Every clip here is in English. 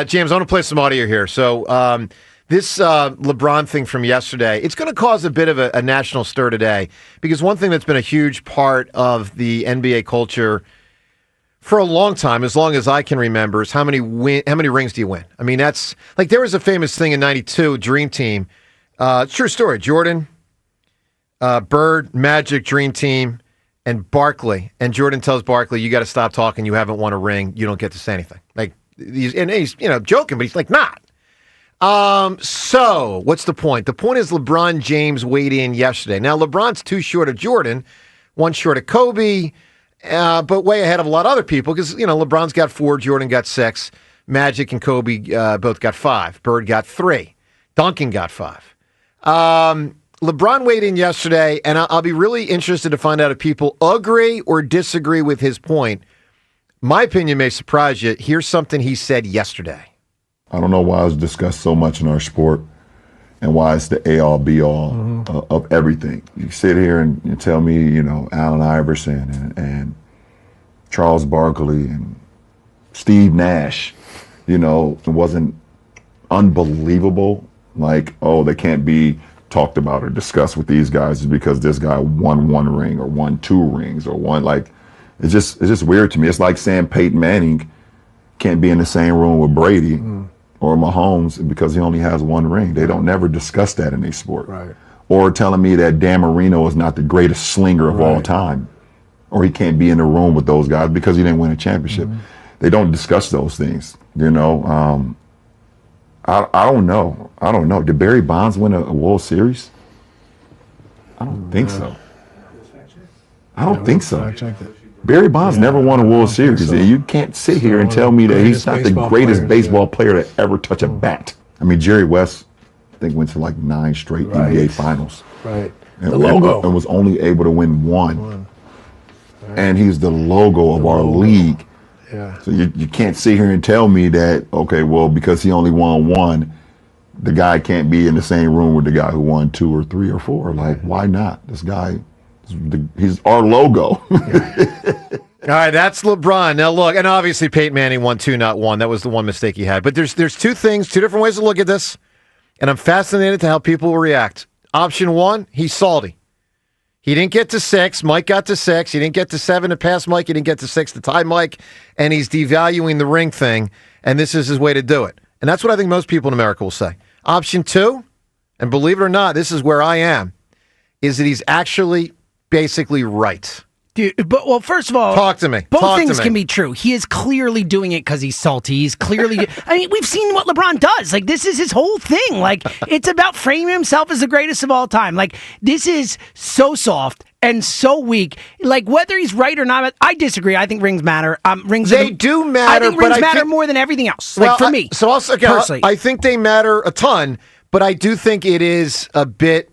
James, I want to play some audio here. So this LeBron thing from yesterday, it's going to cause a bit of a national stir today because one thing that's been a huge part of the NBA culture for a long time, as long as I can remember, is how many rings do you win? I mean, that's like there was a famous thing in '92, Dream Team. True story. Jordan, Bird, Magic, Dream Team, and Barkley. And Jordan tells Barkley, "You got to stop talking. You haven't won a ring. You don't get to say anything." Like, he's joking, but he's like not. So what's the point? The point is LeBron James weighed in yesterday. Now LeBron's 2 short of Jordan, 1 short of Kobe, but way ahead of a lot of other people because LeBron's got 4, Jordan got 6, Magic and Kobe both got 5, Bird got 3, Duncan got 5. LeBron weighed in yesterday, and I'll be really interested to find out if people agree or disagree with his point. My opinion may surprise you. Here's something he said yesterday. I don't know why it's discussed so much in our sport and why it's the A-all, B-all of everything. You sit here and you tell me, Allen Iverson and Charles Barkley and Steve Nash, it wasn't unbelievable. Like, oh, they can't be talked about or discussed with these guys is because this guy won 1 ring or won 2 rings or won, like, it's just weird to me. It's like saying Peyton Manning can't be in the same room with Brady or Mahomes because he only has 1 ring. They don't never discuss that in their sport. Right. Or telling me that Dan Marino is not the greatest slinger of all time, or he can't be in the room with those guys because he didn't win a championship. They don't discuss those things. I don't know. Did Barry Bonds win a World Series? I don't think so. I don't think so. Barry Bonds never won a World Series. So. You can't sit here and tell me that he's not the greatest baseball player to ever touch a bat. I mean, Jerry West, I think, went to like 9 straight NBA finals. Right. And, the logo. And was only able to win 1. Right. And he's the logo of our league. Yeah. So you can't sit here and tell me that, okay, well, because he only won 1, the guy can't be in the same room with the guy who won 2 or 3 or 4. Like, why not? This guy... he's our logo. All right, that's LeBron. Now look, and obviously Peyton Manning won 2, not 1. That was the one mistake he had. But there's 2 things, 2 different ways to look at this, and I'm fascinated to how people will react. Option 1, he's salty. He didn't get to 6. Mike got to 6. He didn't get to 7 to pass Mike. He didn't get to 6 to tie Mike, and he's devaluing the ring thing, and this is his way to do it. And that's what I think most people in America will say. Option 2, and believe it or not, this is where I am, is that he's actually basically right. Dude, well, first of all, talk to me. Both things can be true. He is clearly doing it because he's salty. He's clearly, I mean, we've seen what LeBron does. Like, this is his whole thing. Like, it's about framing himself as the greatest of all time. Like, this is so soft and so weak. Like, whether he's right or not, I disagree. I think rings matter. They do matter. I think rings matter more than everything else. Like, for me. So also, personally, I think they matter a ton, but I do think it is a bit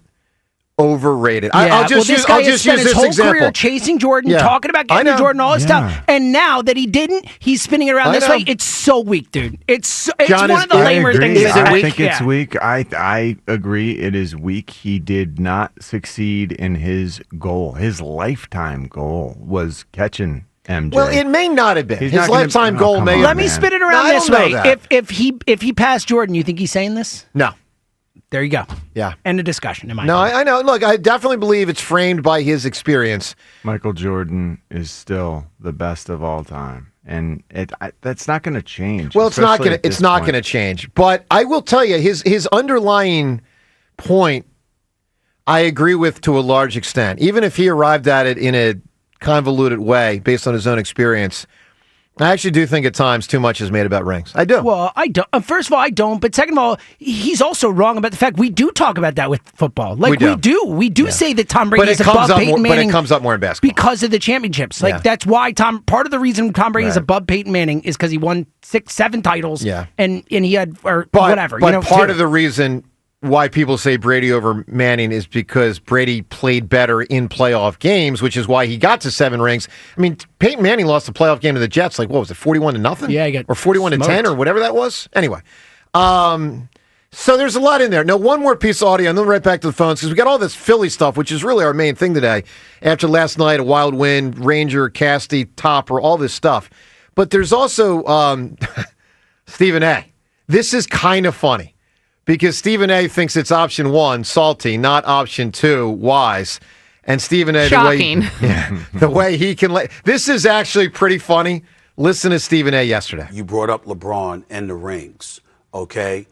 overrated. Yeah, I'll just use this whole example. Career chasing Jordan, talking about getting to Jordan, all this stuff, and now that he didn't, he's spinning it around this way. It's so weak, dude. It's one of the lamer things. I think it's weak. I agree. It is weak. He did not succeed in his goal. His lifetime goal was catching MJ. Well, it may not have been. His lifetime goal may have been. Let me spin it around this way. If he passed Jordan, you think he's saying this? No. There you go. Yeah. End of discussion. I know. Look, I definitely believe it's framed by his experience. Michael Jordan is still the best of all time, and that's not going to change. Well, it's not going to change. But I will tell you, his underlying point, I agree with to a large extent. Even if he arrived at it in a convoluted way based on his own experience, I actually do think at times too much is made about rings. I do. Well, I don't. First of all, I don't. But second of all, he's also wrong about the fact we do talk about that with football. Like we do say that Tom Brady is above Peyton Manning. But it comes up more in basketball because of the championships. Like that's why part of the reason Tom Brady is above Peyton Manning is because he won 6, 7 titles. Yeah. And he had whatever. But part of the reason why people say Brady over Manning is because Brady played better in playoff games, which is why he got to 7 rings. I mean, Peyton Manning lost a playoff game to the Jets, like, what was it, 41-0? Yeah, he got or 41-10 or whatever that was. Anyway, so there's a lot in there. Now, one more piece of audio, and then right back to the phones, because we got all this Philly stuff, which is really our main thing today. After last night, a wild win, Ranger, Casty, Topper, all this stuff. But there's also Stephen A. This is kind of funny because Stephen A. thinks it's option 1, salty, not option 2, wise. And Stephen A. Shocking. The way he can this is actually pretty funny. Listen to Stephen A. yesterday. You brought up LeBron and the rings, okay?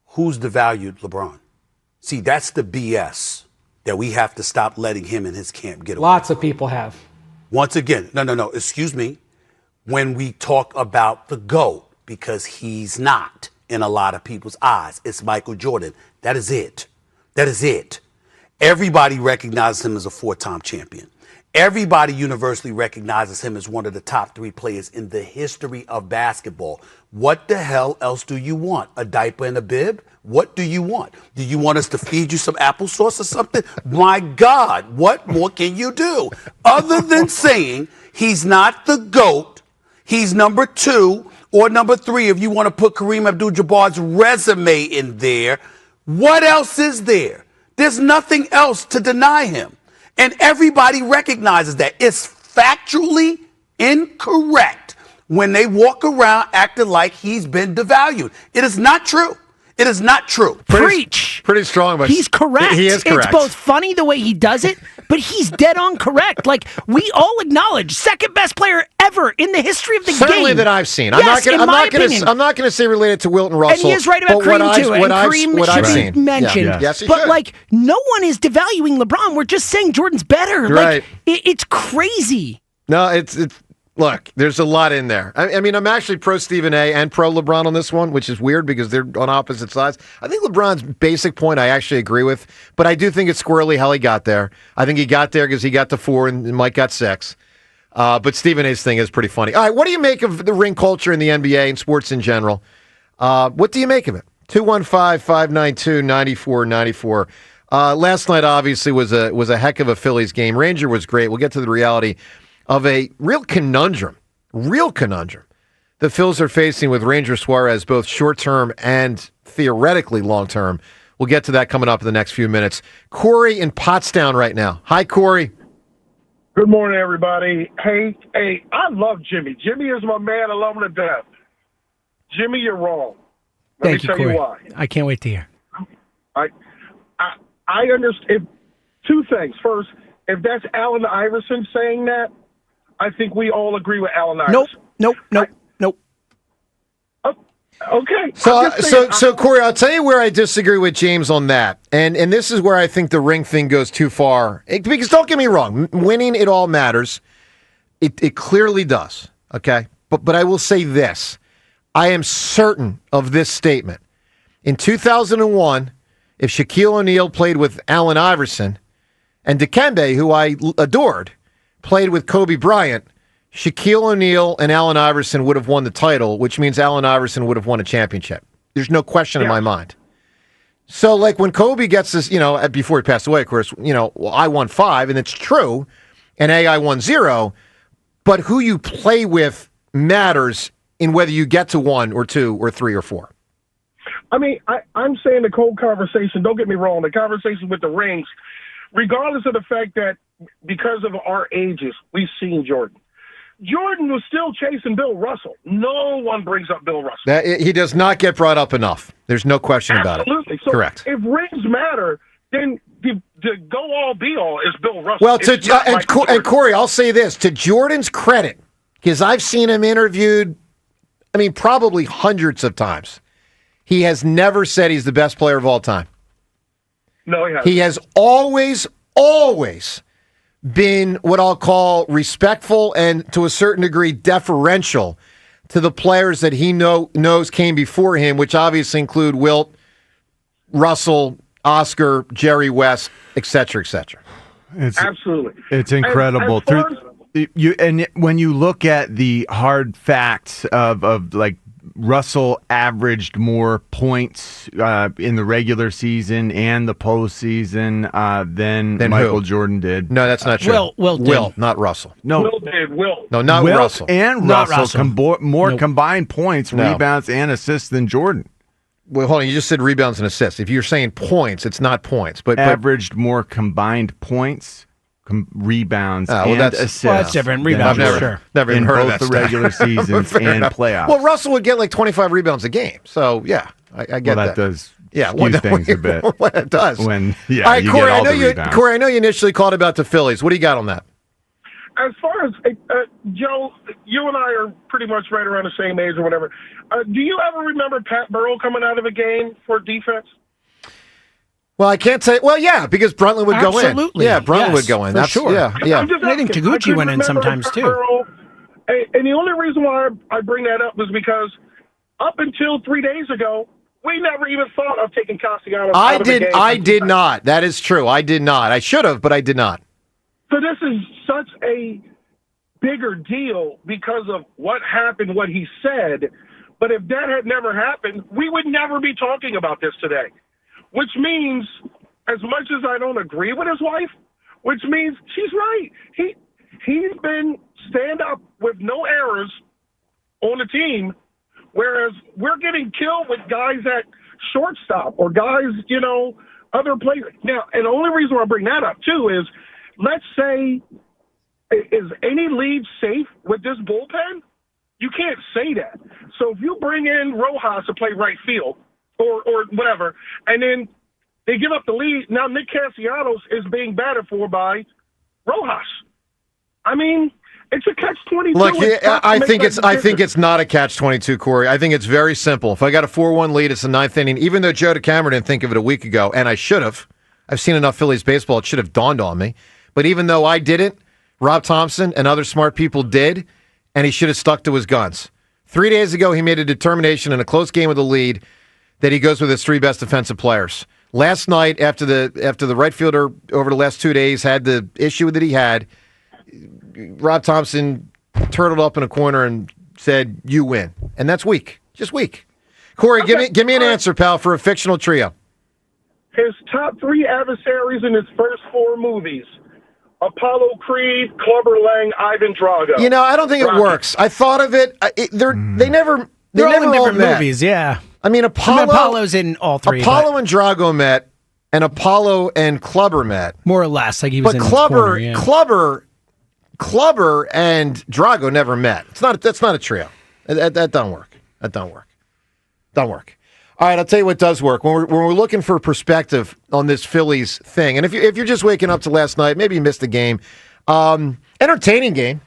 Who's devalued LeBron? See, that's the BS that we have to stop letting him and his camp get away. Lots of people have. Once again, no, excuse me. When we talk about the GOAT, because he's not in a lot of people's eyes, it's Michael Jordan. That is it. That is it. Everybody recognizes him as a 4-time champion. Everybody universally recognizes him as one of the top 3 players in the history of basketball. What the hell else do you want? A diaper and a bib? What do you want? Do you want us to feed you some applesauce or something? My God, what more can you do? Other than saying he's not the GOAT, he's number 2 or number 3 if you want to put Kareem Abdul-Jabbar's resume in there. What else is there? There's nothing else to deny him. And everybody recognizes that. It's factually incorrect when they walk around acting like he's been devalued. It is not true. It is not true. Preach. Pretty strong, but he's correct. He is correct. It's both funny the way he does it, but he's dead on correct. Like, we all acknowledge second best player ever in the history of the game. Certainly that I've seen. Yes, I'm not going to say related to Wilton Russell. And he is right about Kareem too. And Kareem should be mentioned. Yeah. Yes, he but should. like, no one is devaluing LeBron. We're just saying Jordan's better. Right. Like, it's crazy. No, it's look, there's a lot in there. I mean, I'm actually pro Stephen A. and pro LeBron on this one, which is weird because they're on opposite sides. I think LeBron's basic point I actually agree with, but I do think it's squirrely how he got there. I think he got there because he got to 4 and Mike got 6. But Stephen A.'s thing is pretty funny. All right, what do you make of the ring culture in the NBA and sports in general? What do you make of it? 215-592-9494. Last night, obviously, was a heck of a Phillies game. Ranger was great. We'll get to the reality of a real conundrum the Phillies are facing with Ranger Suárez, both short-term and theoretically long-term. We'll get to that coming up in the next few minutes. Corey in Pottstown right now. Hi, Corey. Good morning, everybody. Hey, I love Jimmy. Jimmy is my man. I love him to death. Jimmy, you're wrong. Let me tell you why. I can't wait to hear. I understand. 2 things. First, if that's Allen Iverson saying that, I think we all agree with Allen Iverson. Nope. Okay. So Corey, I'll tell you where I disagree with James on that. And this is where I think the ring thing goes too far. Because don't get me wrong, winning it all matters. It clearly does. Okay? But I will say this. I am certain of this statement. In 2001, if Shaquille O'Neal played with Allen Iverson and Dikembe, who I adored, played with Kobe Bryant, Shaquille O'Neal and Allen Iverson would have won the title, which means Allen Iverson would have won a championship. There's no question in my mind. So, like, when Kobe gets this, before he passed away, of course, I won 5, and it's true, and I won 0, but who you play with matters in whether you get to 1 or 2 or 3 or 4. I mean, I'm saying the whole conversation, don't get me wrong, the conversation with the rings, regardless of the fact that because of our ages, we've seen Jordan. Jordan was still chasing Bill Russell. No one brings up Bill Russell. He does not get brought up enough. There's no question about it. Absolutely. So correct. If rings matter, then the go-all-be-all is Bill Russell. Well, and Corey, I'll say this. To Jordan's credit, because I've seen him interviewed, probably hundreds of times, he has never said he's the best player of all time. No, he hasn't. He has always been what I'll call respectful and to a certain degree deferential to the players that he knows came before him, which obviously include Wilt, Russell, Oscar, Jerry West, et cetera, et cetera. Absolutely. It's incredible. And when you look at the hard facts of like Russell averaged more points in the regular season and the postseason than Michael Jordan did. No, that's not true. Will, not Russell. No, Will did. No, not Wilt Russell. And Not Russell Russell. combined points, rebounds, and assists than Jordan. Well, hold on. You just said rebounds and assists. If you're saying points, it's not points. But averaged more combined points rebounds well, and that's- assists. Well, that's different. than Rebounds, I've sure. never even in heard of both that the stat. regular seasons Fair and enough. playoffs. Well, Russell would get like 25 rebounds a game. So, yeah, I get Well, that does skew things a bit. Well, it does. When all right, you Corey, get all I know the you, rebounds. Corey, I know you initially called about the Phillies. What do you got on that? As far as Joe, you and I are pretty much right around the same age or whatever. Do you ever remember Pat Burrell coming out of a game for defense? Well, I can't say. Well, yeah, because Bruntley would go in. Absolutely. Yeah, Bruntley Yes, would go in. for sure. Yeah. I'm just And I think asking. Taguchi couldn't went in remember sometimes, Pat too. Burrell. And the only reason why I bring that up was because up until 3 days ago, we never even thought of taking Castellanos out of the game. I did not. That is true. I did not. I should have, but I did not. So this is such a bigger deal because of what happened, what he said. But if that had never happened, we would never be talking about this today. Which means, as much as I don't agree with his wife, which means she's right. He's been stand up with no errors on the team, whereas we're getting killed with guys at shortstop or guys, other players. Now, and the only reason why I bring that up, too, is let's say, is any lead safe with this bullpen? You can't say that. So if you bring in Rojas to play right field or whatever, and then they give up the lead, now Nick Castellanos is being batted for by Rojas. I mean, it's a catch-22. Look, I think it's not a catch-22, Corey. I think it's very simple. If I got a 4-1 lead, it's the ninth inning. Even though Joe DeCamara didn't think of it a week ago, and I should have. I've seen enough Phillies baseball; it should have dawned on me. But even though I didn't, Rob Thompson and other smart people did, and he should have stuck to his guns. 3 days ago, he made a determination in a close game with the lead that he goes with his three best defensive players. Last night, after the right fielder over the last 2 days had the issue that he had, Rob Thompson turtled up in a corner and said, "You win," and that's weak, just weak. Corey, give me an answer, pal, for a fictional trio. His top three adversaries in his first four movies: Apollo Creed, Clubber Lang, Ivan Drago. I don't think it works. I thought of it. They never They're all in different met. movies, yeah. I mean, Apollo's in all three. Apollo and Drago met, and Apollo and Clubber met. More or less, like he was But in Clubber, his corner, yeah. Clubber and Drago never met. That's not a trio. That don't work. That don't work. Don't work. All right, I'll tell you what does work. When we're looking for perspective on this Phillies thing, and if you're just waking up to last night, maybe you missed the game. Entertaining game.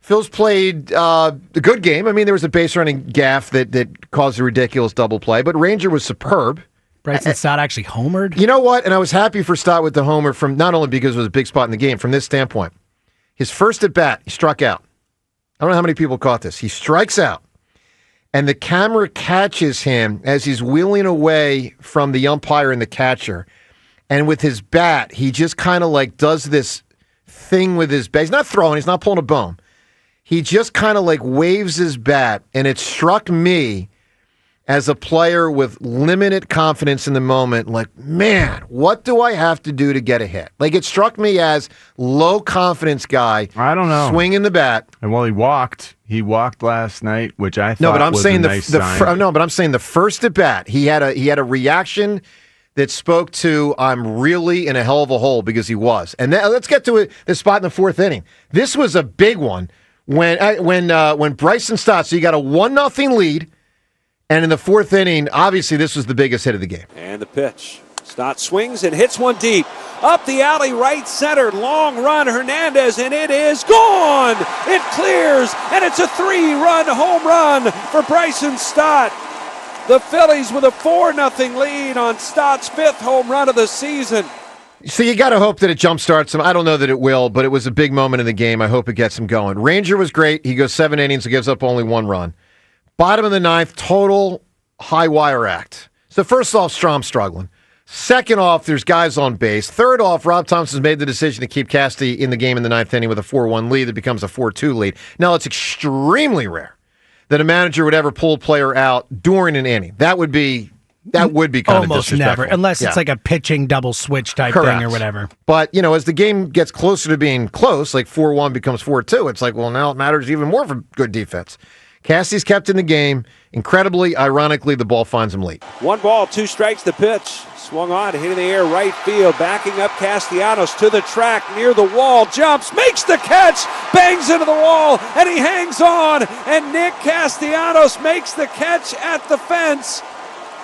Phil's played a good game. I mean, there was a base running gaff that caused a ridiculous double play, but Ranger was superb. Bryson Stott actually homered. You know what? And I was happy for Stott with the homer from not only because it was a big spot in the game, from this standpoint. His first at bat, he struck out. I don't know how many people caught this. He strikes out, and the camera catches him as he's wheeling away from the umpire and the catcher. And with his bat, he just kind of like does this thing with his bat. He's not throwing, he's not pulling a bone. He just kind of like waves his bat, and it struck me as a player with limited confidence in the moment, like, man, what do I have to do to get a hit? Like, it struck me as low confidence guy. I don't know. Swinging the bat. And he walked last night, which I thought No, but I'm was saying a nice sign. no, but I'm saying the first at bat, he had a reaction that spoke to, I'm really in a hell of a hole, because he was. And then, let's get to the spot in the fourth inning. This was a big one when Bryson Stott, so you got a 1-0 lead. And in the fourth inning, obviously, this was the biggest hit of the game. And the pitch. Stott swings and hits one deep. Up the alley, right center. Long run, Hernandez, and it is gone. It clears, and it's a 3-run home run for Bryson Stott. The Phillies with a 4-0 lead on Stott's 5th home run of the season. So you got to hope that it jumpstarts him. I don't know that it will, but it was a big moment in the game. I hope it gets him going. Ranger was great. He goes 7 innings and gives up only 1 run. Bottom of the ninth, total high wire act. So first off, Strom's struggling. Second off, there's guys on base. Third off, Rob Thompson's made the decision to keep Casti in the game in the ninth inning with a 4-1 lead that becomes a 4-2 lead. Now, it's extremely rare that a manager would ever pull a player out during an inning. That would be kind of almost disrespectful. never, unless it's like a pitching double switch type Correct. thing or whatever. But, as the game gets closer to being close, like 4-1 becomes 4-2, it's like, well, now it matters even more for good defense. Cassie's kept in the game. Incredibly, ironically, the ball finds him late. 1 ball, 2 strikes, the pitch. Swung on, hit in the air, right field. Backing up Castellanos to the track, near the wall. Jumps, makes the catch, bangs into the wall, and he hangs on. And Nick Castellanos makes the catch at the fence.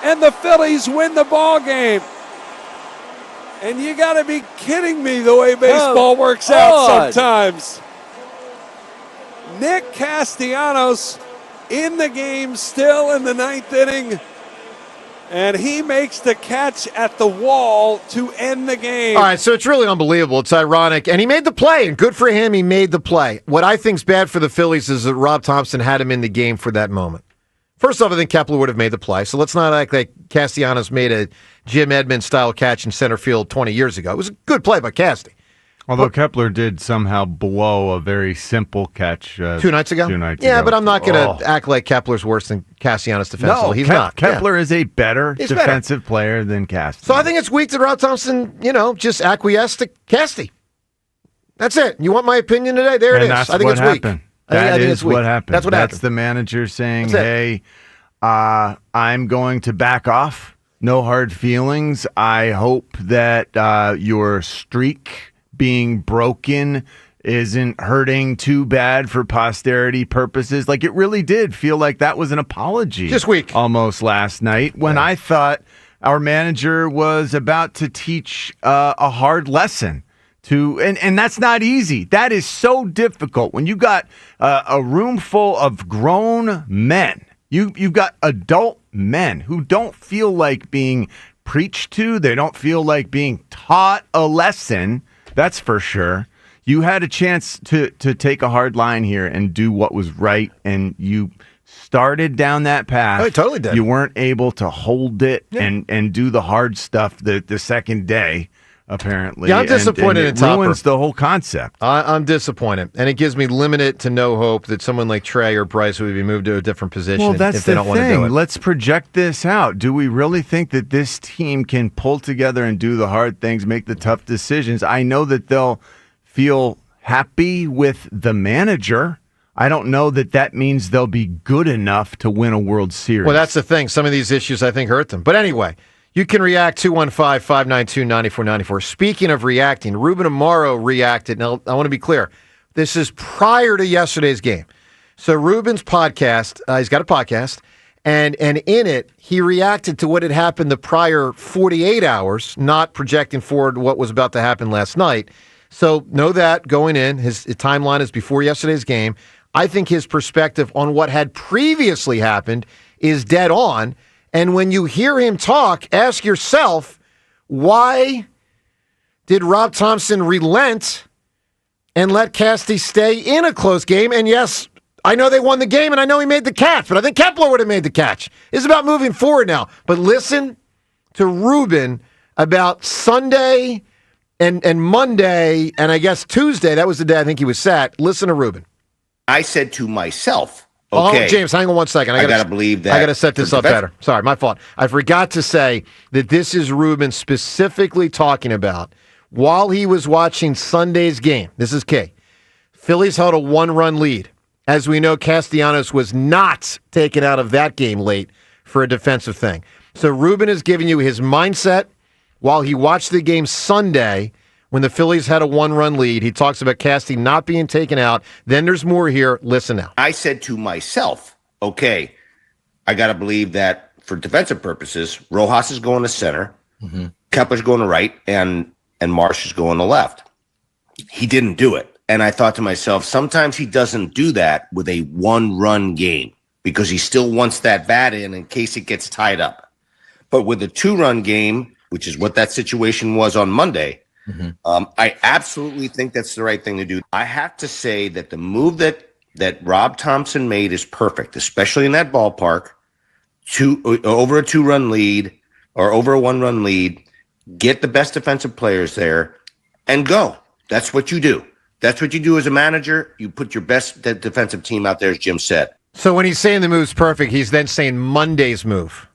And the Phillies win the ball game. And you got to be kidding me the way baseball works out sometimes. Nick Castellanos in the game, still in the 9th inning. And he makes the catch at the wall to end the game. All right, so it's really unbelievable. It's ironic. And he made the play, and good for him. He made the play. What I think's bad for the Phillies is that Rob Thompson had him in the game for that moment. First off, I think Kepler would have made the play, so let's not act like Castellanos made a Jim Edmonds-style catch in center field 20 years ago. It was a good play by Casti. Although Kepler did somehow blow a very simple catch 2 nights ago? 2 nights ago. Yeah, but I'm not going to act like Kepler's worse than Castellanos defensively. No, he's not. Kepler is a better defensive player than Casti. So I think it's weak that Rob Thompson, just acquiesced to Casti. That's it. You want my opinion today? There it is. I think it's weak. That is what happened. That's what happened. That's the manager saying, hey, I'm going to back off. No hard feelings. I hope that your streak being broken isn't hurting too bad for posterity purposes. Like, it really did feel like that was an apology. Just weak. Almost last night when I thought our manager was about to teach a hard lesson. And that's not easy. That is so difficult when you got a room full of grown men. You've got adult men who don't feel like being preached to. They don't feel like being taught a lesson. That's for sure. You had a chance to take a hard line here and do what was right, and you started down that path. I totally did. You weren't able to hold it and do the hard stuff the second day, apparently. Yeah, I'm disappointed in Topper. It ruins the whole concept. I'm disappointed, and it gives me limited to no hope that someone like Trey or Bryce would be moved to a different position Well, that's if they the don't want to do thing. it. Let's project this out. Do we really think that this team can pull together and do the hard things, make the tough decisions? I know that they'll feel happy with the manager. I don't know that means they'll be good enough to win a World Series. Well, that's the thing. Some of these issues, I think, hurt them. But anyway, you can react 215-592-9494. Speaking of reacting, Ruben Amaro reacted. Now, I want to be clear. This is prior to yesterday's game. So Ruben's podcast, he's got a podcast, and in it, he reacted to what had happened the prior 48 hours, not projecting forward what was about to happen last night. So know that going in, his timeline is before yesterday's game. I think his perspective on what had previously happened is dead on. And when you hear him talk, ask yourself, why did Rob Thompson relent and let Casti stay in a close game? And yes, I know they won the game, and I know he made the catch, but I think Kepler would have made the catch. It's about moving forward now. But listen to Ruben about Sunday and Monday, and I guess Tuesday. That was the day I think he was sat. Listen to Ruben. I said to myself, okay. Oh, James, hang on 1 second. I got to believe that. I got to set this up better. Sorry, my fault. I forgot to say that this is Ruben specifically talking about while he was watching Sunday's game. This is key. Phillies held a 1-run lead. As we know, Castellanos was not taken out of that game late for a defensive thing. So Ruben is giving you his mindset while he watched the game Sunday when the Phillies had a 1-run lead. He talks about Casti not being taken out. Then there's more here. Listen now. I said to myself, okay, I got to believe that for defensive purposes, Rojas is going to center, Kepler's going to right, and Marsh is going to left. He didn't do it. And I thought to myself, sometimes he doesn't do that with a 1-run game because he still wants that bat in case it gets tied up. But with a 2-run game, which is what that situation was on Monday, I absolutely think that's the right thing to do. I have to say that the move that Rob Thompson made is perfect, especially in that ballpark, over a 2-run lead or over a 1-run lead, get the best defensive players there and go. That's what you do. That's what you do as a manager. You put your best defensive team out there, as Jim said. So when he's saying the move's perfect, he's then saying Monday's move,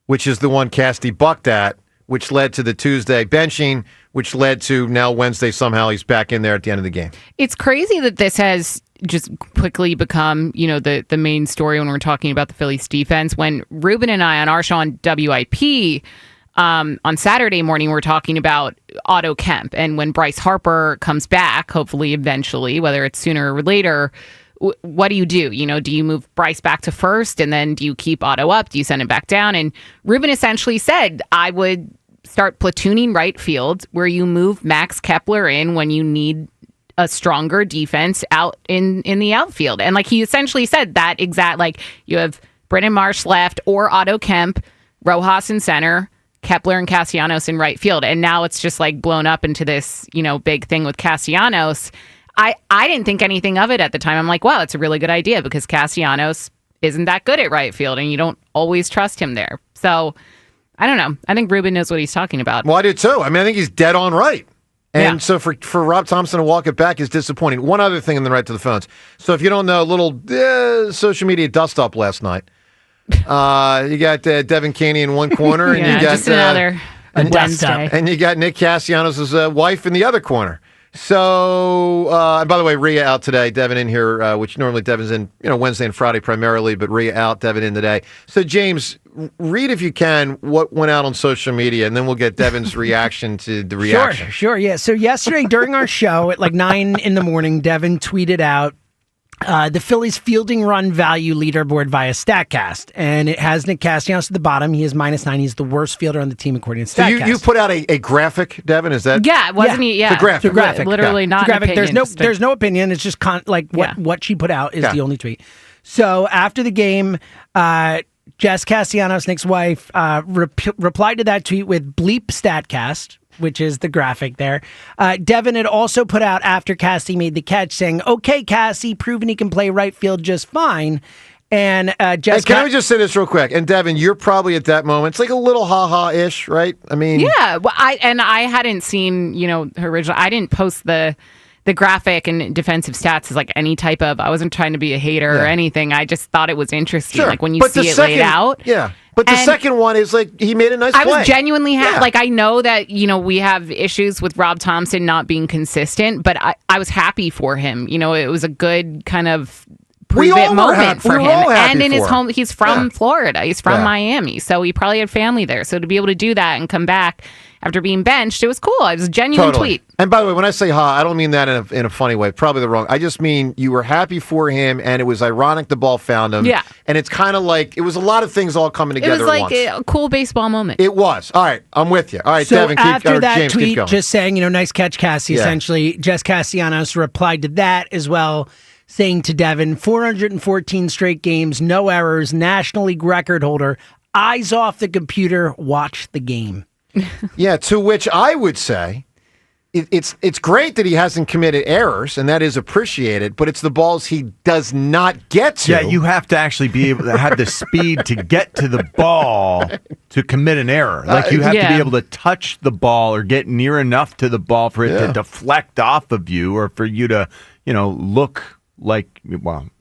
which is the one Casti bucked at which led to the Tuesday benching, which led to now Wednesday somehow he's back in there at the end of the game. It's crazy that this has just quickly become, the main story when we're talking about the Phillies defense. When Ruben and I on our show on WIP on Saturday morning, we're talking about Otto Kemp. And when Bryce Harper comes back, hopefully eventually, whether it's sooner or later, what do? Do you move Bryce back to first, and then do you keep Otto up? Do you send him back down? And Ruben essentially said, I would start platooning right field, where you move Max Kepler in when you need a stronger defense out in the outfield. And he essentially said that exact, you have Brennan Marsh left or Otto Kemp, Rojas in center, Kepler and Castellanos in right field. And now it's just blown up into this, big thing with Castellanos. I didn't think anything of it at the time. I'm like, wow, it's a really good idea because Castellanos isn't that good at right field and you don't always trust him there. So I don't know. I think Ruben knows what he's talking about. Well, I do too. I think he's dead on right. And so for Rob Thompson to walk it back is disappointing. One other thing, and then right to the phones. So if you don't know, a little social media dust up last night. You got Devin Caney in one corner, and you got just another Wednesday, and you got Nick Castellanos' wife in the other corner. So, and by the way, Rhea out today. Devin in here, which normally Devin's in, Wednesday and Friday primarily, but Rhea out, Devin in today. So, James, read if you can what went out on social media, and then we'll get Devin's reaction to the reaction. Sure, yeah. So yesterday during our show at 9 in the morning, Devin tweeted out the Phillies fielding run value leaderboard via StatCast, and it has Nick Castellanos at the bottom. He is -9. He's the worst fielder on the team according to StatCast. So you put out a graphic, Devin? Is that? Yeah, wasn't he? Yeah, the graphic. Literally not an opinion. There's no opinion. It's just what she put out is the only tweet. So after the game, Jess Castellanos, Nick's wife, replied to that tweet with bleep StatCast, which is the graphic there. Devin had also put out after Cassie made the catch saying, okay, Cassie, proven he can play right field just fine. And Jess... Can I just say this real quick? And Devin, you're probably at that moment. It's a little ha-ha-ish, right? Yeah, well, I hadn't seen, her original... I didn't post the graphic and defensive stats as any type of... I wasn't trying to be a hater or anything. I just thought it was interesting. Sure. When you see it laid out. Yeah. But the second one is he made a nice play. I was genuinely happy. I know that, we have issues with Rob Thompson not being consistent, but I was happy for him. It was a good kind of prove it moment for him. And in his home, he's from Florida. He's from Miami. So he probably had family there. So to be able to do that and come back after being benched, it was cool. It was a genuine tweet. And by the way, when I say I don't mean that in a funny way. Probably the wrong. I just mean you were happy for him, and it was ironic the ball found him. Yeah. And it's kind of it was a lot of things all coming together at once. It was a cool baseball moment. It was. All right, I'm with you. All right, so Devin, after that James, tweet just saying, nice catch, Cassie, essentially, Jess Castellanos replied to that as well, saying to Devin, 414 straight games, no errors, National League record holder, eyes off the computer, watch the game. Yeah, to which I would say it's great that he hasn't committed errors, and that is appreciated, but it's the balls he does not get to. Yeah, you have to actually be able to have the speed to get to the ball to commit an error. You have to be able to touch the ball or get near enough to the ball for it to deflect off of you or for you to, look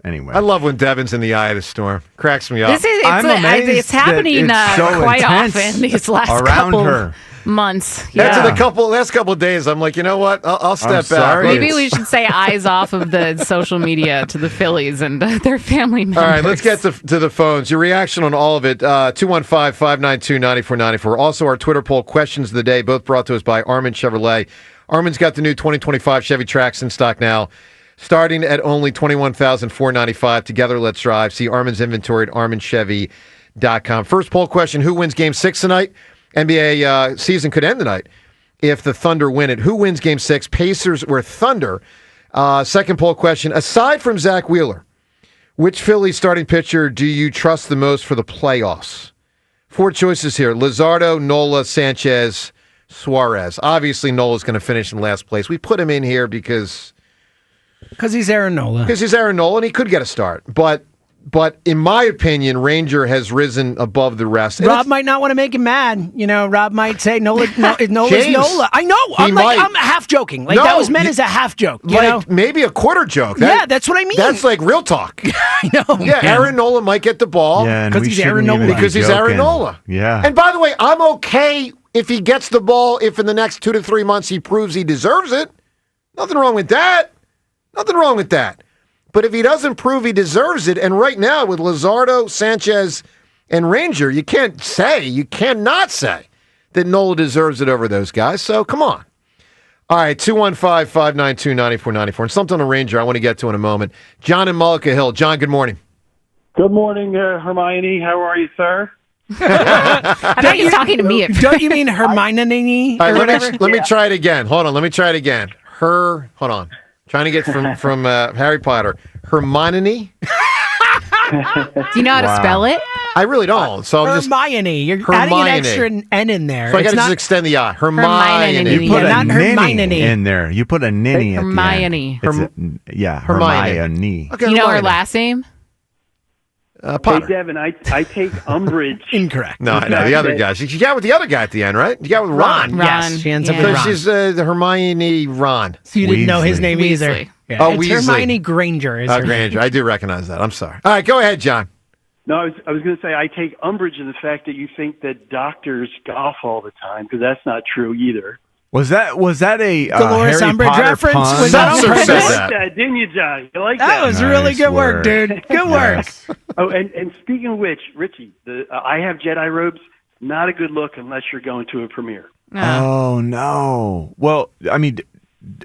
anyway. I love when Devin's in the eye of the storm. Cracks me up. It's happening quite often these last couple months. Yeah. After the last couple of days, I'm like, you know what? I'll step back. Maybe we should say eyes off of the social media to the Phillies and their family members. All right, let's get to the phones. Your reaction on all of it, 215-592-9494. Also, our Twitter poll questions of the day, both brought to us by Armin Chevrolet. Armin's got the new 2025 Chevy Trax in stock now, starting at only $21,495. Together, let's drive. See Armin's inventory at arminchevy.com. First poll question, who wins Game 6 tonight? NBA season could end tonight if the Thunder win it. Who wins Game 6, Pacers or Thunder? Second poll question, aside from Zach Wheeler, which Phillies starting pitcher do you trust the most for the playoffs? 4 choices here, Luzardo, Nola, Sanchez, Suarez. Obviously, Nola's going to finish in last place. We put him in here because he's Aaron Nola. Because he's Aaron Nola, and he could get a start. But in my opinion, Ranger has risen above the rest. And Rob might not want to make him mad. Rob might say Nola's Nola. I know. I'm half joking. That was meant as a half joke. Maybe a quarter joke. That's what I mean. That's real talk. I know. Yeah, Aaron Nola might get the ball. Yeah, because he's Aaron Nola. Because he's Aaron Nola. Yeah. And by the way, I'm okay if he gets the ball, if in the next 2 to 3 months he proves he deserves it, nothing wrong with that. Nothing wrong with that. But if he doesn't prove he deserves it, and right now with Luzardo, Sanchez, and Ranger, you cannot say that Nola deserves it over those guys. So come on. All right, 215-592-9494. And something on a Ranger I want to get to in a moment. John in Mullica Hill. John, good morning. Good morning, Hermione. How are you, sir? I thought you were talking to me. Don't you mean Hermione? All right, let me try it again. Hold on, let me try it again. Hold on. Trying to get from Harry Potter. Hermione? Do you know how to spell it? I really don't. So I'm Hermione. You're adding an extra N in there. So I got to just extend the I. Hermione. You put not a Hermione in there. You put a ninny at the end. Hermione. Hermione. Okay, Do you know her Hermione. last name? Potter. Hey, Devin, I take umbrage. Incorrect. No, the other guy. She got with the other guy at the end, right? You got with Ron. Yes, she ends up with So Ron. she's the Hermione Ron. So you didn't know his name either. Weasley. Yeah, Oh, it's Weasley. Hermione Granger. Is her Granger. name. I do recognize that. I'm sorry. All right, go ahead, John. No, I was going to say I take umbrage in the fact that you think that doctors golf all the time, because that's not true either. Was that a Dolores Harry Umbridge Potter reference? pun? Was that on Seltzer purpose? said You that. like that, didn't you, John? You like That that? was really Nice good work, work. dude. Good work. Yes. Oh, and speaking of which, Richie, I have Jedi robes. Not a good look unless you're going to a premiere. Oh, no. Well, I mean,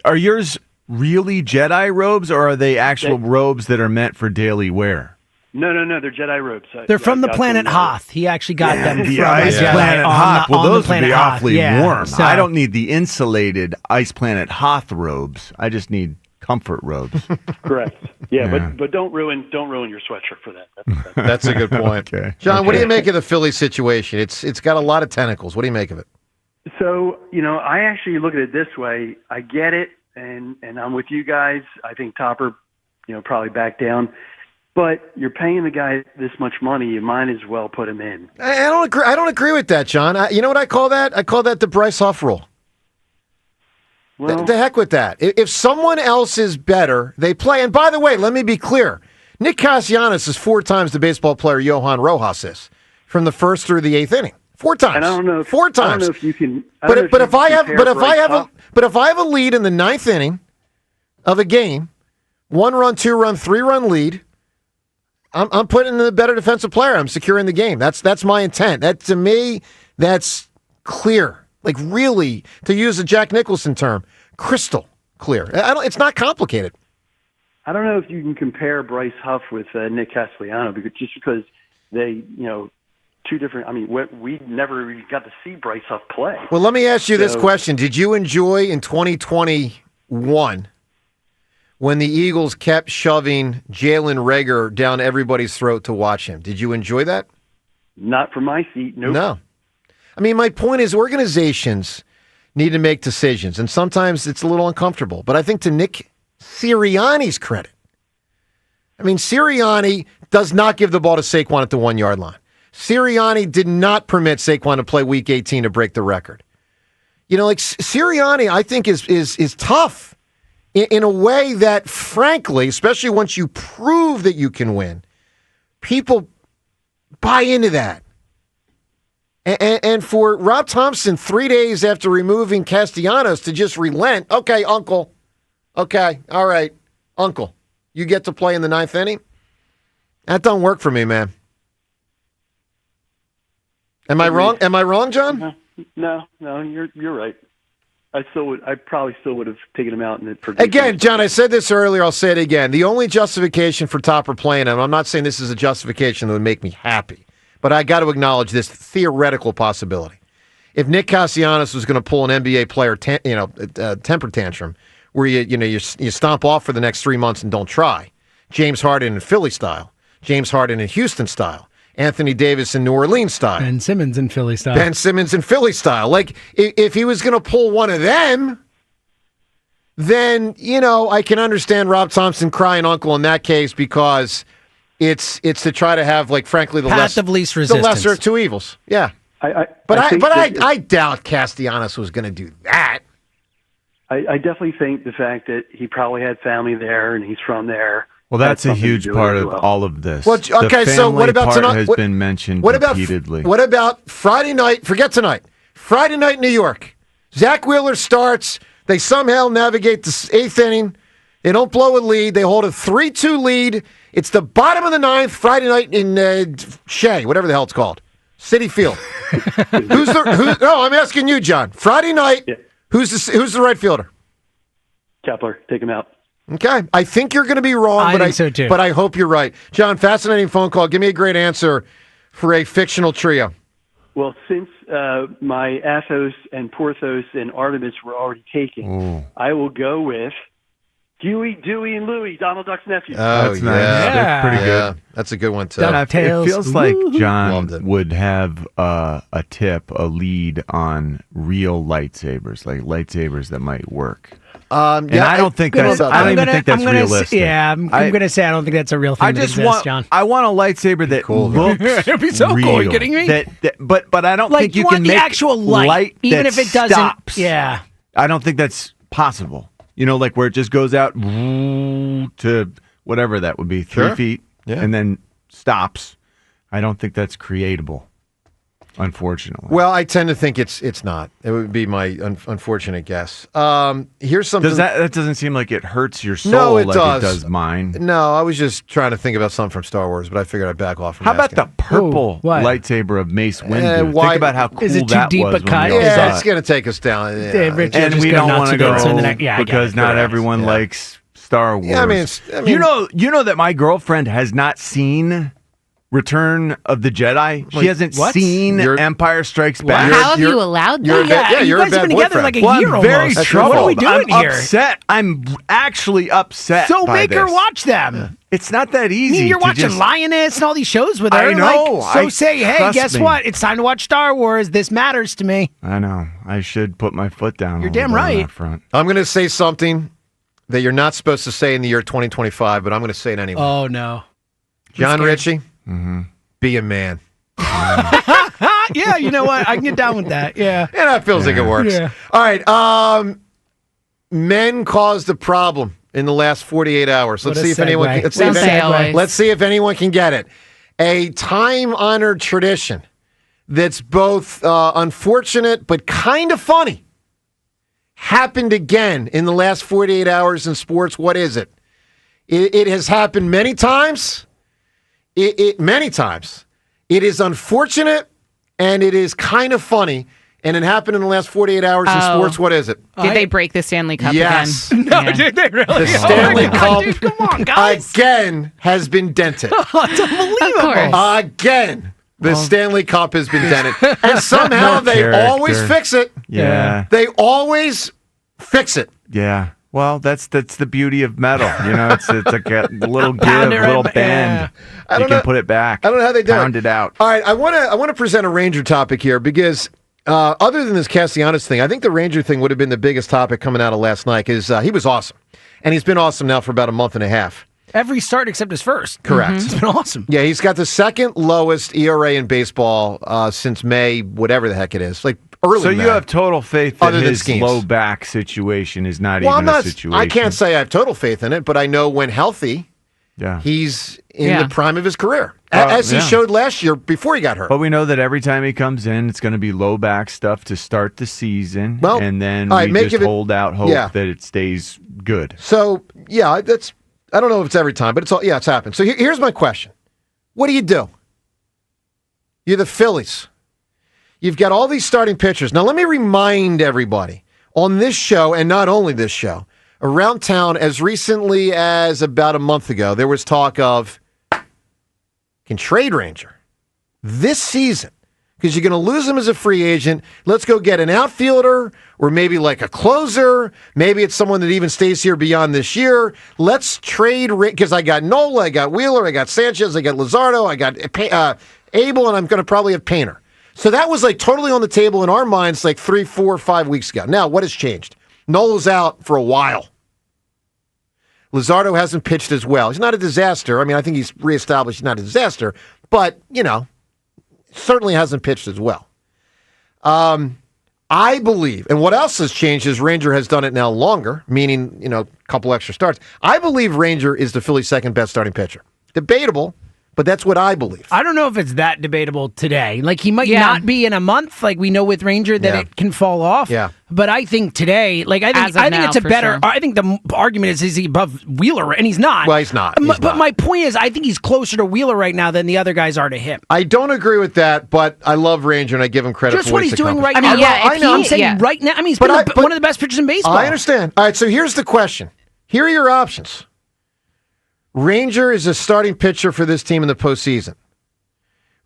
are yours really Jedi robes, or are they actual robes that are meant for daily wear? No, they're Jedi robes. They're from I the got planet them, Hoth. He actually got them The from ice Jedi planet on Hoth. the- Well, on the those would planet be Hoth. awfully Yeah. warm. So- I don't need the insulated ice planet Hoth robes. I just need comfort robes. Correct. Yeah, Yeah. but don't ruin your sweatshirt for that. That's a good point. Okay. John, what do Okay. you make of the Philly situation? It's got a lot of tentacles. What do you make of it? So, I actually look at it this way. I get it, and I'm with you guys. I think Topper, probably back down. But you're paying the guy this much money, you might as well put him in. I don't agree. I don't agree with that, John. You know what I call that? I call that the Bryce Huff rule. Well, The heck with that. If someone else is better, they play. And by the way, let me be clear. Nick Castellanos is 4 times the baseball player Johan Rojas is from the first through the 8th inning. 4 times. and I don't know if 4 times. I don't know if you can. But if I have a lead in the 9th inning of a game, 1-run, 2-run, 3-run lead, I'm putting in the better defensive player. I'm securing the game. That's my intent. That to me, that's clear. Like really, to use a Jack Nicholson term, crystal clear. It's not complicated. I don't know if you can compare Bryce Huff with Nick Castellanos because they, two different. I mean, we never really got to see Bryce Huff play. Well, let me ask you this question: did you enjoy in 2021 when the Eagles kept shoving Jalen Reagor down everybody's throat to watch him? Did you enjoy that? Not from my seat. Nope. No. I mean, my point is organizations need to make decisions, and sometimes it's a little uncomfortable. But I think to Nick Sirianni's credit, I mean, Sirianni does not give the ball to Saquon at the 1-yard line. Sirianni did not permit Saquon to play Week 18 to break the record. Sirianni, I think, is tough in a way that, frankly, especially once you prove that you can win, people buy into that. And for Rob Thompson, 3 days after removing Castellanos to just relent, okay, Uncle, okay, all right, Uncle, you get to play in the 9th inning? That don't work for me, man. Am I wrong? Am I wrong, John? No, you're right. I probably still would have taken him out. Again, John, I said this earlier. I'll say it again. The only justification for Topper playing him, I'm not saying this is a justification that would make me happy, but I got to acknowledge this theoretical possibility. If Nick Castellanos was going to pull an NBA player, temper tantrum, where you stomp off for the next 3 months and don't try, James Harden in Philly style, James Harden in Houston style, Anthony Davis in New Orleans style, Ben Simmons in Philly style. Ben Simmons in Philly style. Like if he was going to pull one of them, then I can understand Rob Thompson crying uncle in that case because it's to try to have frankly the path of least resistance. The lesser of two evils. Yeah. I doubt Castellanos was going to do that. I definitely think the fact that he probably had family there and he's from there. Well, that's a huge part of all of this. Well, okay, so what about part tonight? Has been mentioned repeatedly. What about Friday night? Forget tonight. Friday night in New York. Zach Wheeler starts. They somehow navigate the 8th inning. They don't blow a lead. They hold a 3-2 lead. It's the bottom of the 9th, Friday night in Shea, whatever the hell it's called. City Field. No, I'm asking you, John. Friday night, who's the right fielder? Kepler, take him out. Okay. I think you're going to be wrong, I think so too. But I hope you're right. John, fascinating phone call. Give me a great answer for a fictional trio. Well, since my Athos and Porthos and Artemis were already taken, I will go with Huey, Dewey, and Louie, Donald Duck's nephew. Oh, That's yeah. nice. That's pretty good. That's a good one, too. It feels like John Loved it. would have a lead on real lightsabers, like lightsabers that might work. And I don't think that's. I don't even think that's realistic. I'm going to say I don't think that's a real thing. I just want. John. I want a lightsaber that looks. It'd be so real. cool. Are you kidding me? But I don't think you want can the make actual light, even that if it doesn't. stops. Yeah. I don't think that's possible. Like where it just goes out to whatever that would be, 3 feet, and then stops. I don't think that's creatable, unfortunately. Well, I tend to think it's not. It would be my unfortunate guess. Here's something. That doesn't seem like it hurts your soul No, it like does. it does mine. No, I was just trying to think about something from Star Wars, but I figured I'd back off from How about asking. the purple what? lightsaber of Mace Windu? why- Think about how cool Is it too that deep was a when cut? we all Is saw Yeah, it. it's going to take us down. Yeah. Rich, And just we go don't nuts want to again. go So the next- I get because it. not Correct. everyone Yeah. likes Star Wars. Yeah, I mean, you know that my girlfriend has not seen Return of the Jedi. She hasn't what? seen Empire Strikes Back. How have you allowed you're a that? bad- you you're a guys have bad been together boyfriend. like a Well, year I'm very almost. troubled. What are we doing I'm here? upset. I'm actually upset. So by make her this. watch them. It's not that I easy. mean, you're to watching just- Lioness and all these shows with her. I know. Like, say, hey, Trust guess me. what? It's time to watch Star Wars. This matters to me. I know. I should put my foot down. You're a little damn bit on right. that front. I'm going to say something that you're not supposed to say in the year 2025, but I'm going to say it anyway. Oh, no. John Ritchie, Mm-hmm. be a man. Yeah, you know what? I can get down with that. Yeah. Yeah, that feels like it works. Yeah. All right. Men caused a problem in the last 48 hours. Let's What a see if anyone segue. can, let's see What if a any- segue. let's see if anyone can get it. A time-honored tradition that's both unfortunate but kind of funny happened again in the last 48 hours in sports. What is it? It has happened many times. Many times. It is unfortunate and it is kind of funny. And it happened in the last 48 hours in sports. What is it? Did they break the Stanley Cup Yes. again? No, Yeah. did they really? The Stanley Oh my God, Cup dude, come on, guys. again has been dented. It's unbelievable. Of course. Again, the Stanley Cup has been dented. And somehow they Character. always fix it. Yeah. They always fix it. Yeah. Well, that's the beauty of metal. It's like a little give, Pound it right little back. bend. I You don't can know- put it back. I don't know how they do Pound it out. All right, I want to present a Ranger topic here because other than this Castellanos thing, I think the Ranger thing would have been the biggest topic coming out of last night because he was awesome. And he's been awesome now for about a month and a half. Every start except his first. Correct. It's been awesome. Yeah, he's got the second lowest ERA in baseball since May, whatever the heck it is. Like early So May. you have total faith that Other than his schemes. low back situation is not Well, even I'm not. a situation. I can't say I have total faith in it, but I know when healthy, Yeah. he's in Yeah. the prime of his career, Well, as he yeah. showed last year before he got hurt. But we know that every time he comes in, it's going to be low back stuff to start the season. Well, and then all right, we make just it- hold out hope yeah. that it stays good. So yeah, that's. I don't know if it's every time, but it's all. Yeah, it's happened. So here's my question: what do? You're the Phillies. You've got all these starting pitchers. Now let me remind everybody on this show, and not only this show, around town as recently as about a month ago, there was talk of can trade Ranger this season because you're going to lose him as a free agent. Let's go get an outfielder or maybe like a closer. Maybe it's someone that even stays here beyond this year. Let's trade because I got Nola, I got Wheeler, I got Sanchez, I got Luzardo, I got Abel, and I'm going to probably have Painter. So that was like totally on the table in our minds like 3, 4, 5 weeks ago. Now, what has changed? Nola's out for a while. Luzardo hasn't pitched as well. He's not a disaster. I mean, I think he's reestablished he's not a disaster, but, certainly hasn't pitched as well. I believe, and what else has changed is Ranger has done it now longer, meaning, a couple extra starts. I believe Ranger is the Phillies' second best starting pitcher. Debatable, But that's what I believe. I don't know if it's that debatable today. Like, he might not be in a month. Like, we know with Ranger that it can fall off. Yeah. But I think today, like, I think now, it's a for better. sure. I think the argument is he above Wheeler, and he's not. Well, he's not. But my point is, I think he's closer to Wheeler right now than the other guys are to him. I don't agree with that, but I love Ranger, and I give him credit Just for what he's doing right I now. mean, yeah, I know. I'm he- saying yeah. right now. I mean, he's been one of the best pitchers in baseball. I understand. All right, so here's the question. Here are your options. Ranger is a starting pitcher for this team in the postseason.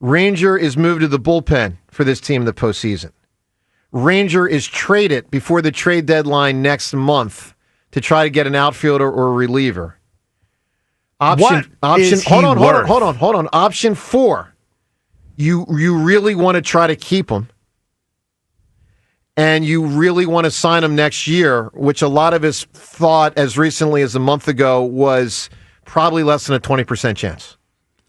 Ranger is moved to the bullpen for this team in the postseason. Ranger is traded before the trade deadline next month to try to get an outfielder or a reliever. Option. Hold on. Option 4. You really want to try to keep him, and you really want to sign him next year, which a lot of us thought as recently as a month ago was probably less than a 20% chance.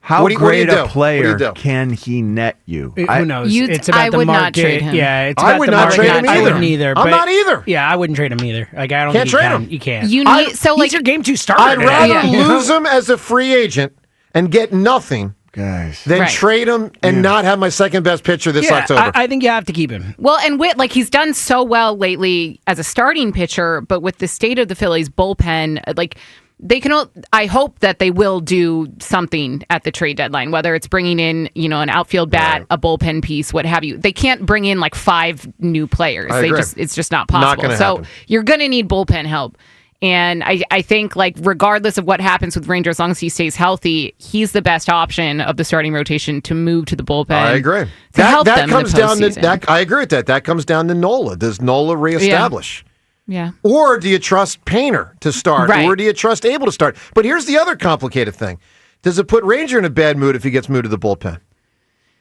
How great a What player do you do? can he net you? Who knows? You'd- It's about I the would market. not trade him. Yeah, it's I about would the not market. trade him I either. wouldn't either. I'm but- not either. Yeah, I wouldn't trade him either. Like, I don't Can't think trade you can. him. You can't. You need he's your game 2 starter. I'd rather Yeah. lose him as a free agent and get nothing Guys. than Right. trade him and not have my second best pitcher this Yeah, October. I think you have to keep him. Well, and like he's done so well lately as a starting pitcher, but with the state of the Phillies bullpen, like they can. I hope that they will do something at the trade deadline, whether it's bringing in, an outfield bat, a bullpen piece, what have you. They can't bring in like 5 new players. I agree. It's just not Not possible. gonna So happen. you're going to need bullpen help. And I think, like, regardless of what happens with Ranger, as long as he stays healthy, he's the best option of the starting rotation to move to the bullpen. I agree. To help them comes in the down to postseason. that. I agree with that. That comes down to Nola. Does Nola reestablish? Yeah. Or do you trust Painter to start? Right. Or do you trust Abel to start? But here's the other complicated thing. Does it put Ranger in a bad mood if he gets moved to the bullpen?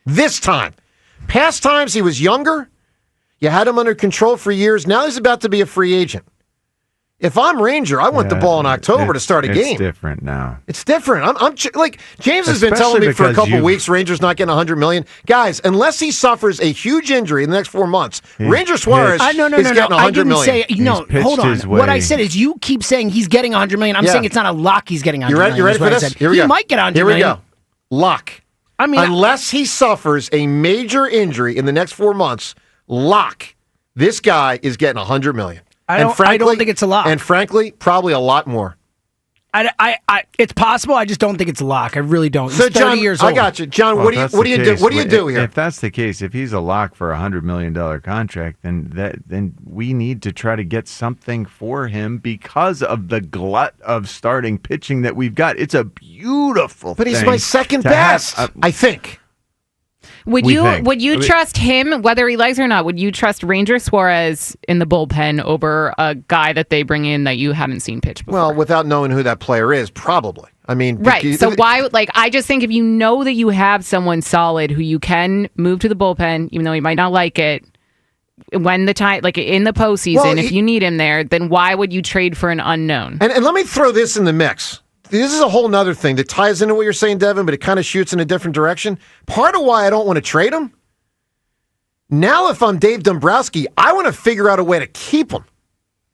This time. Past times he was younger. You had him under control for years. Now he's about to be a free agent. If I'm Ranger, I want the ball in October to start a game. It's different now. It's different. I'm like James has been telling Especially me for a because couple weeks Rangers not getting $100 million. Guys, unless he suffers a huge injury in the next 4 months, Ranger Suárez is getting I $100 didn't million. say hold on. his What I way. said is you keep saying he's getting $100 million. I'm Yeah. saying it's not a lock. He's getting $100 You million. ready is for what I this? said. Here we he go. might get $100 Here we million. go. Lock. I mean, Unless he suffers a major injury in the next 4 months, lock. This guy is getting $100 million. I don't think it's a lock. And frankly, probably a lot more. It's possible. I just don't think it's a lock. I really don't. So, He's 30 John, year old. I got you. John, Well, what do if you that's do? the What do you case, do here? If that's the case, if he's a lock for $100 million contract, then we need to try to get something for him because of the glut of starting pitching that we've got. It's a beautiful But he's thing my second to have best, I think. Would We you think. would you trust him, whether he likes it or not? Would you trust Ranger Suárez in the bullpen over a guy that they bring in that you haven't seen pitch before? Well, without knowing who that player is, probably. I mean, right. So why? Like, I just think if you know that you have someone solid who you can move to the bullpen, even though he might not like it, when the time, like in the postseason, if you need him there, then why would you trade for an unknown? And let me throw this in the mix. This is a whole nother thing that ties into what you're saying, Devin, but it kind of shoots in a different direction. Part of why I don't want to trade him, now if I'm Dave Dombrowski, I want to figure out a way to keep him.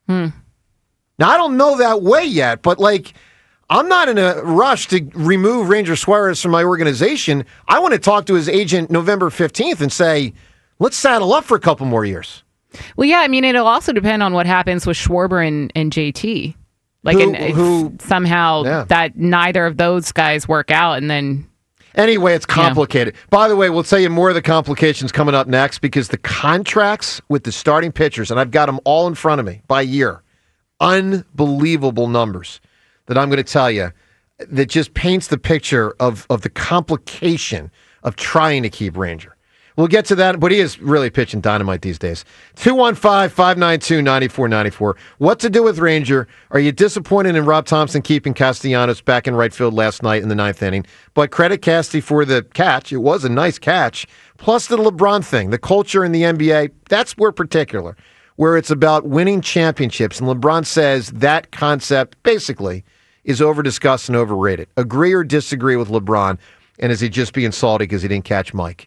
Now, I don't know that way yet, but like, I'm not in a rush to remove Ranger Suárez from my organization. I want to talk to his agent November 15th and say, let's saddle up for a couple more years. Well, yeah, I mean, it'll also depend on what happens with Schwarber and JT. Like, Who somehow that neither of those guys work out, and then... Anyway, it's complicated. By the way, we'll tell you more of the complications coming up next because the contracts with the starting pitchers, and I've got them all in front of me by year, unbelievable numbers that I'm going to tell you that just paints the picture of the complication of trying to keep Ranger. We'll get to that, but he is really pitching dynamite these days. 215-592-9494. What to do with Ranger? Are you disappointed in Rob Thompson keeping Castellanos back in right field last night in the ninth inning? But credit Casty for the catch. It was a nice catch. Plus the LeBron thing, the culture in the NBA, that's where particular, where it's about winning championships. And LeBron says that concept basically is over-discussed and overrated. Agree or disagree with LeBron? And is he just being salty because he didn't catch Mike?